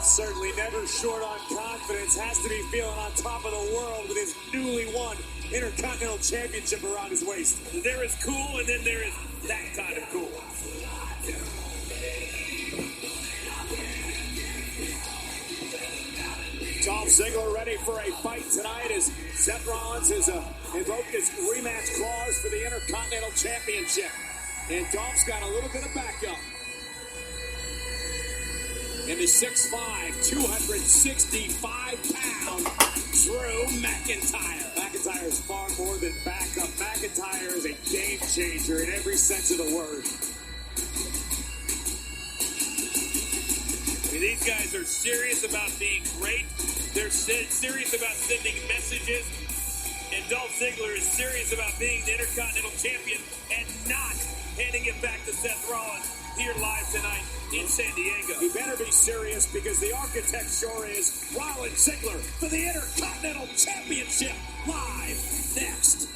Certainly never short on confidence. Has to be feeling on top of the world with his newly won Intercontinental Championship around his waist. There is cool, and then there is that kind of cool. Dolph Ziggler ready for a fight tonight as Seth Rollins has invoked his rematch clause for the Intercontinental Championship. And Dolph's got a little bit of backup. In the 6'5", 265-pound Drew McIntyre. McIntyre is far more than backup. McIntyre is a game changer in every sense of the word. I mean, these guys are serious about being great. They're serious about sending messages. And Dolph Ziggler is serious about being the Intercontinental Champion and not handing it back to Seth Rollins here live tonight in San Diego. He better be serious because the architect sure is. Rollins Ziggler for the Intercontinental Championship live next.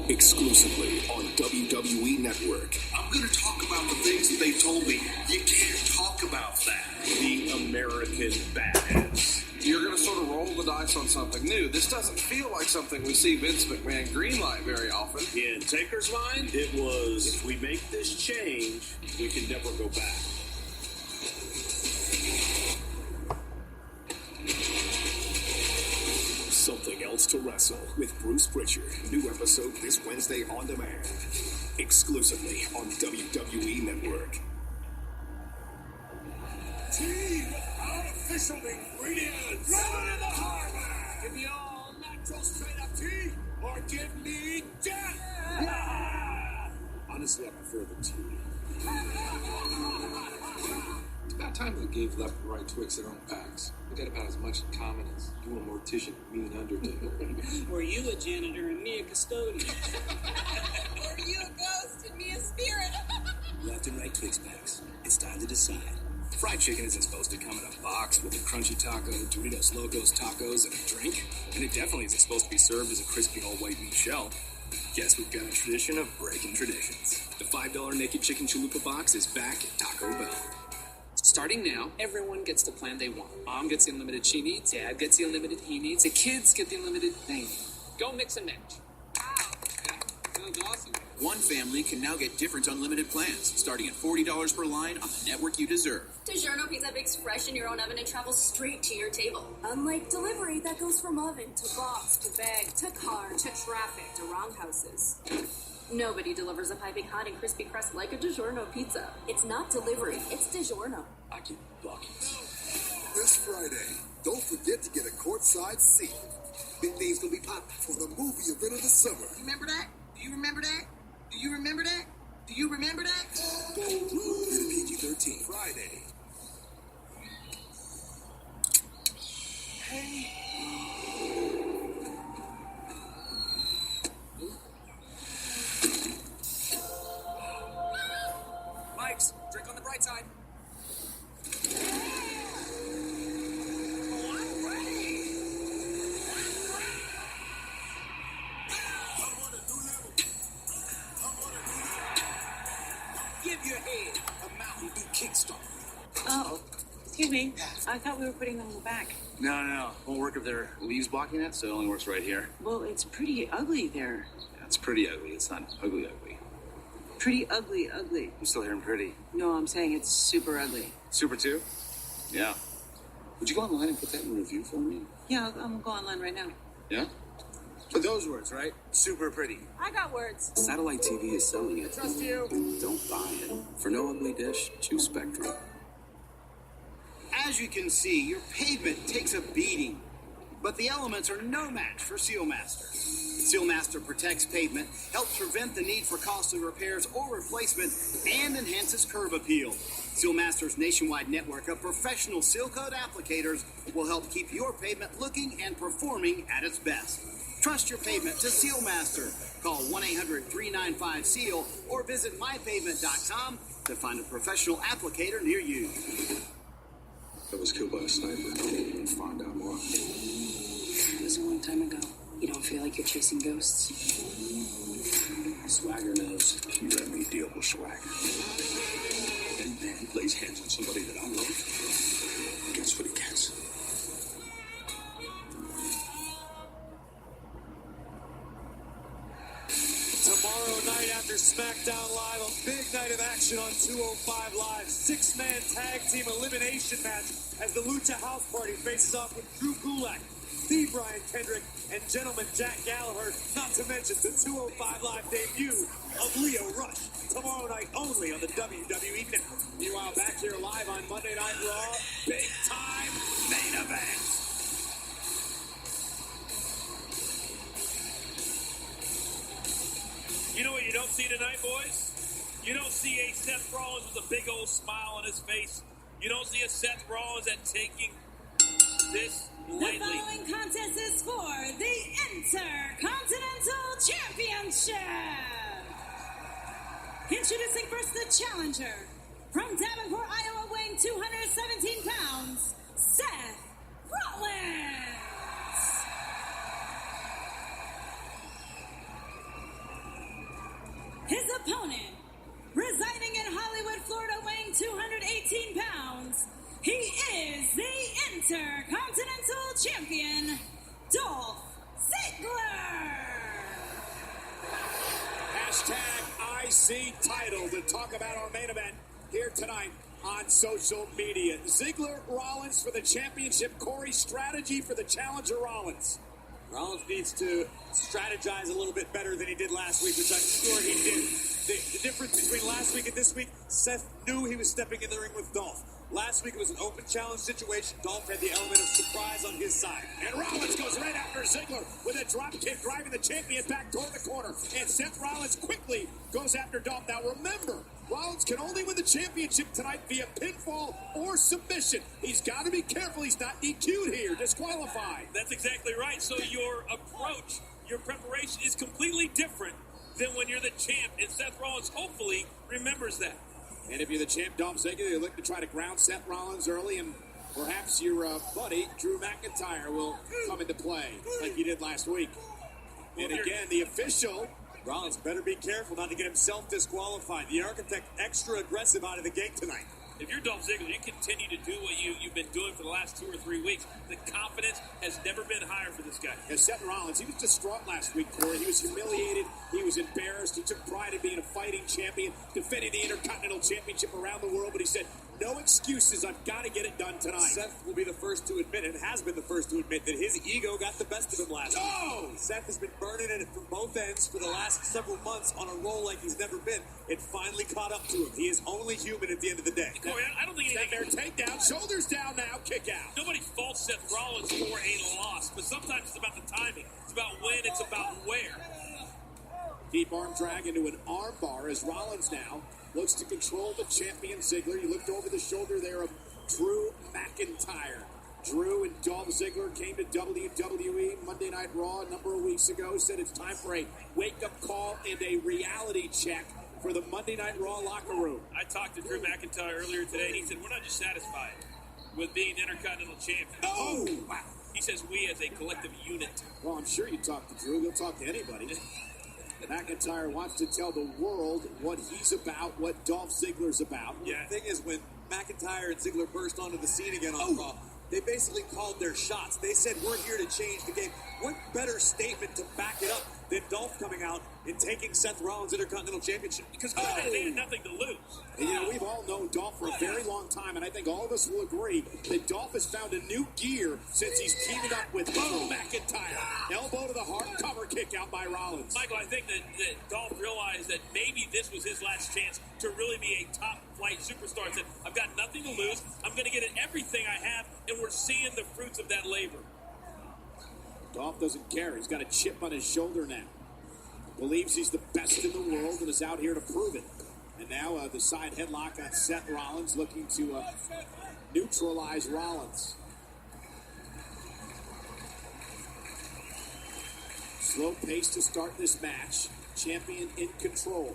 Exclusively on WWE Network. I'm going to talk about the things that they told me. You can't talk about that. The American Badass. You're going to sort of roll the dice on something new. This doesn't feel like something we see Vince McMahon greenlight very often. In Taker's mind, it was, if we make this change, we can never go back. Something Else to Wrestle with Bruce Pritchard. New episode this Wednesday on demand. Exclusively on WWE Network. Tea with artificial ingredients. Throw it in the harbor. Give me all natural straight up tea or give me death. Honestly, I prefer the tea. It's about time we gave left and right Twix their own packs. We got about as much in common as you a mortician and me an undertaker. Or you a janitor and me a custodian. Or you a ghost and me a spirit. Left and right Twix packs. It's time to decide. Fried chicken isn't supposed to come in a box with a crunchy taco, Doritos Locos tacos, and a drink. And it definitely isn't supposed to be served as a crispy all white meat shell. Guess we've got a tradition of breaking traditions. The $5 Naked Chicken Chalupa box is back at Taco Bell. Starting now, everyone gets the plan they want. Mom gets the unlimited she needs. Dad gets the unlimited he needs. The kids get the unlimited they need. Go mix and match. Yeah, sounds awesome. One family can now get different unlimited plans, starting at $40 per line on the network you deserve. DiGiorno pizza bakes fresh in your own oven and travels straight to your table. Unlike delivery that goes from oven to box to bag to car to traffic to wrong houses. Nobody delivers a piping hot and crispy crust like a DiGiorno pizza. It's not delivery, it's DiGiorno. I get buckets. This Friday, don't forget to get a courtside seat. Big things gonna be popping for the movie event of the summer. Remember that? Do you remember that? Do you remember that? Do you remember that? Go rated PG-13 Friday. Hey. Mike's, drink on the bright side. Give your head a Mountain Dew kickstart. Oh, excuse me. I thought we were putting them in the back. No. Won't work if there are leaves blocking it, so it only works right here. Well, it's pretty ugly there. Yeah, it's pretty ugly. It's not ugly. Pretty ugly. I'm still hearing pretty. No, I'm saying it's super ugly. Super too? Yeah. Would you go online and put that in review for me? Yeah, I'm gonna go online right now. Yeah? But those words, right? Super pretty. I got words. Satellite TV is selling it. Trust you. Don't buy it. For no ugly dish, choose Spectrum. As you can see, your pavement takes a beating, but the elements are no match for Sealmaster. Sealmaster protects pavement, helps prevent the need for costly repairs or replacement, and enhances curb appeal. Sealmaster's nationwide network of professional seal coat applicators will help keep your pavement looking and performing at its best. Trust your pavement to Sealmaster. Call 1-800-395-SEAL or visit mypavement.com to find a professional applicator near you. I was killed by a sniper. We'll find out more. It was a long time ago. You don't feel like you're chasing ghosts? Swagger knows. You let me deal with swagger. any man who lays hands on somebody that I love gets what he gets. Tomorrow night after SmackDown Live, a big night of action on 205 Live. Six-man tag team elimination match as the Lucha House Party faces off with Drew Gulak, the Brian Kendrick, and gentleman Jack Gallagher, not to mention the 205 Live debut of Lio Rush. Tomorrow night only on the WWE Network. Meanwhile, back here live on Monday Night Raw, big time main event. You know what you don't see tonight, boys? You don't see a Seth Rollins with a big old smile on his face. You don't see a Seth Rollins that's taking this lightly. The following contest is for the Intercontinental Championship. Introducing first the challenger. From Davenport, Iowa, weighing 217 pounds, Seth Rollins. His opponent, residing in Hollywood, Florida, weighing 218 pounds, he is the Intercontinental Champion, Dolph Ziggler. Hashtag IC title to talk about our main event here tonight on social media. Ziggler Rollins for the championship. Corey, strategy for the challenger Rollins. Rollins needs to strategize a little bit better than he did last week, which I'm sure he did. The difference between last week and this week, Seth knew he was stepping in the ring with Dolph. Last week it was an open challenge situation. Dolph had the element of surprise on his side. And Rollins goes right after Ziggler with a drop kick, driving the champion back toward the corner. And Seth Rollins quickly goes after Dolph. Now remember, Rollins can only win the championship tonight via pinfall or submission. He's got to be careful he's not DQ'd here, disqualified. That's exactly right. So your approach, your preparation is completely different than when you're the champ. And Seth Rollins hopefully remembers that. And if you're the champ, Dolph Ziggler, you look to try to ground Seth Rollins early, and perhaps your buddy, Drew McIntyre, will come into play like he did last week. And again, the official, Rollins better be careful not to get himself disqualified. The Architect extra aggressive out of the gate tonight. If you're Dolph Ziggler, you continue to do what you've been doing for the last 2 or 3 weeks. The confidence has never been higher for this guy. And Seth Rollins, he was distraught last week, Corey. He was humiliated. He was embarrassed. He took pride in being a fighting champion, defending the Intercontinental Championship around the world. But he said, no excuses. I've got to get it done tonight. Seth will be the first to admit, and has been the first to admit, that his ego got the best of him last week. Seth has been burning it from both ends for the last several months on a roll like he's never been. It finally caught up to him. He is only human at the end of the day. Corey, I don't think anything... There, takedown, shoulders down now, kick out. Nobody faults Seth Rollins for a loss, but sometimes it's about the timing. It's about when, it's about where. Deep arm drag into an arm bar as Rollins now looks to control the champion Ziggler. You looked over the shoulder there of Drew McIntyre. Drew and Dolph Ziggler came to WWE Monday Night Raw a number of weeks ago, said it's time for a wake-up call and a reality check for the Monday Night Raw locker room. I talked to Drew McIntyre earlier today, and he said, we're not just satisfied with being Intercontinental Champion. Oh, wow. He says we as a collective unit. Well, I'm sure you talk to Drew. He'll talk to anybody. McIntyre wants to tell the world what he's about, what Dolph Ziggler's about. Yeah, the thing is, when McIntyre and Ziggler burst onto the scene again on Raw, they basically called their shots. They said, we're here to change the game. What better statement to back it up than Dolph coming out and taking Seth Rollins' Intercontinental Championship? Because they had nothing to lose. And, you know, we've all known Dolph for a very long time, and I think all of us will agree that Dolph has found a new gear since he's teaming up with McIntyre. Elbow to the heart, cover kick out by Rollins. Michael, I think that Dolph realized that maybe this was his last chance to really be a top-flight superstar. He said, I've got nothing to lose. I'm going to get it everything I have, and we're seeing the fruits of that labor. Dolph doesn't care. He's got a chip on his shoulder now. Believes he's the best in the world and is out here to prove it. And now the side headlock on Seth Rollins, looking to neutralize Rollins. Slow pace to start this match. Champion in control.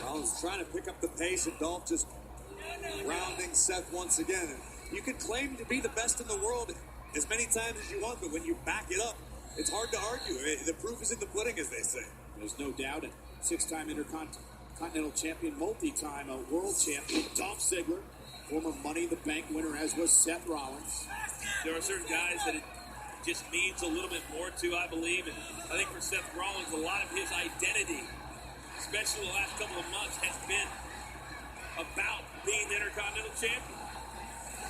Rollins trying to pick up the pace, and Dolph just rounding Seth once again. And you can claim to be the best in the world as many times as you want, but when you back it up, it's hard to argue. The proof is in the pudding, as they say. There's no doubt it. Six-time Intercontinental Intercontinental Champion, multi-time world champion, Dolph Ziggler, former Money in the Bank winner, as was Seth Rollins. There are certain guys that it just means a little bit more to, I believe. And I think for Seth Rollins, a lot of his identity, especially the last couple of months, has been about being the Intercontinental Champion,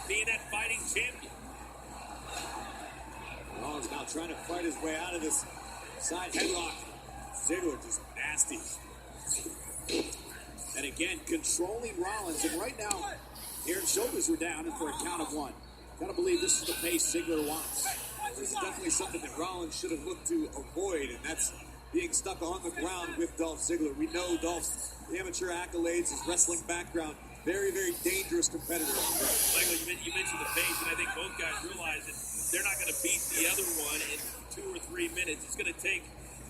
being that fighting champion. Rollins now trying to fight his way out of this side headlock. Ziggler just nasty. And again, controlling Rollins. And right now, Aaron's shoulders are down and for a count of one. Gotta believe this is the pace Ziggler wants. This is definitely something that Rollins should have looked to avoid, and that's being stuck on the ground with Dolph Ziggler. We know Dolph's amateur accolades, his wrestling background, very, very dangerous competitor. Michael, you mentioned the pace, and I think both guys realize that they're not going to beat the other one in 2 or 3 minutes. It's going to take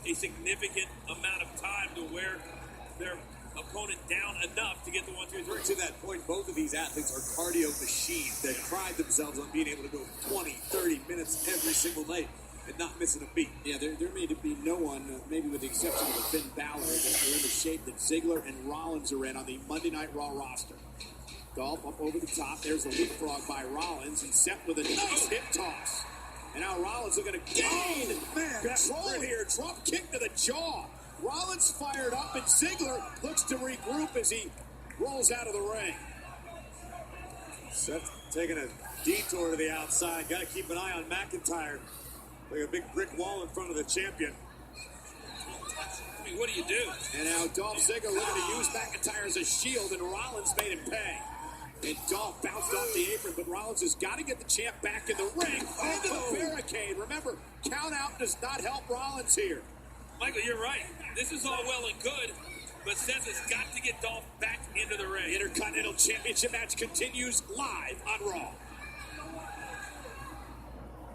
a significant amount of time to wear their opponent down enough to get the 1, 2, 3. To that point, both of these athletes are cardio machines that pride themselves on being able to go 20, 30 minutes every single night and not missing a beat. Yeah, there may be no one, maybe with the exception of Finn Balor, that are in the shape that Ziggler and Rollins are in on the Monday Night Raw roster. Dolph up over the top. There's a leapfrog by Rollins, and Seth with a nice hip toss. And now Rollins looking to gain control here. Drop kick to the jaw. Rollins fired up, and Ziggler looks to regroup as he rolls out of the ring. Seth taking a detour to the outside. Got to keep an eye on McIntyre. Like a big brick wall in front of the champion. I mean, what do you do? And now Dolph Ziggler looking to use McIntyre as a shield, and Rollins made him pay. And Dolph bounced off the apron, but Rollins has got to get the champ back in the ring. Into the barricade. Remember, count out does not help Rollins here. Michael, you're right. This is all well and good, but Seth has got to get Dolph back into the ring. The Intercontinental Championship match continues live on Raw.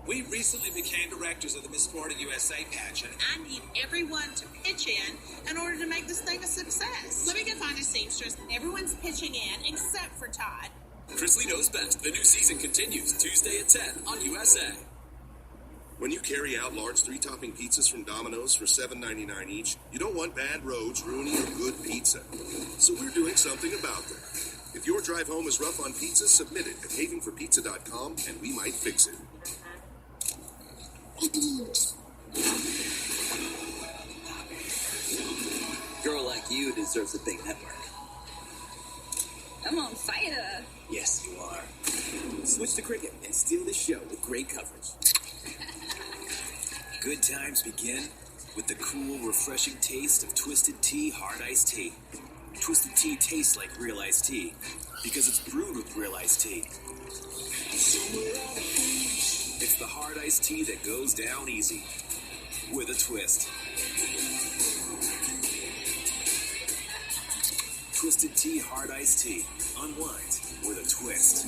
We recently became directors of the Miss Florida USA pageant. I need everyone to pitch in order to make this thing a success. Let me go find a seamstress. Everyone's pitching in except for Todd. Chris Lee Knows Best. The new season continues Tuesday at 10 on USA. When you carry out large 3-topping pizzas from Domino's for $7.99 each, you don't want bad roads ruining your good pizza. So we're doing something about them. If your drive home is rough on pizza, submit it at havenforpizza.com and we might fix it. Girl like you deserves a big network. Come on, fighter. Yes, you are. Switch to Cricket and steal the show with great coverage. Good times begin with the cool, refreshing taste of Twisted Tea Hard Iced Tea. Twisted Tea tastes like real iced tea because it's brewed with real iced tea. It's the hard iced tea that goes down easy with a twist. Twisted Tea Hard Iced Tea. Unwind with a twist.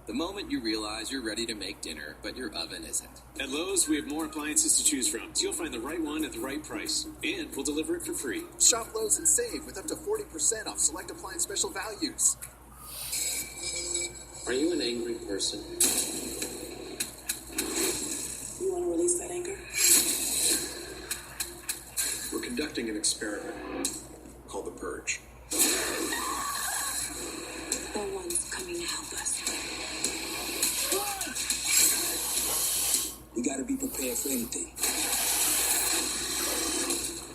The moment you realize you're ready to make dinner, but your oven isn't. At Lowe's, we have more appliances to choose from, so you'll find the right one at the right price. And we'll deliver it for free. Shop Lowe's and save with up to 40% off select appliance special values. Are you an angry person? You want to release that anger? We're conducting an experiment called the Purge. No one's coming to help us. You gotta be prepared for anything.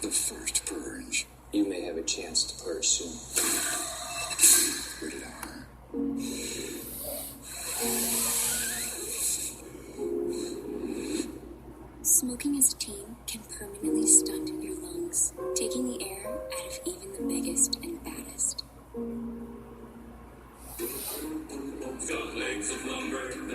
The first Purge. You may have a chance to purge soon. Rated R. Smoking as a teen can permanently stunt your lungs, taking the air out of even the biggest and baddest. Got legs of lumber and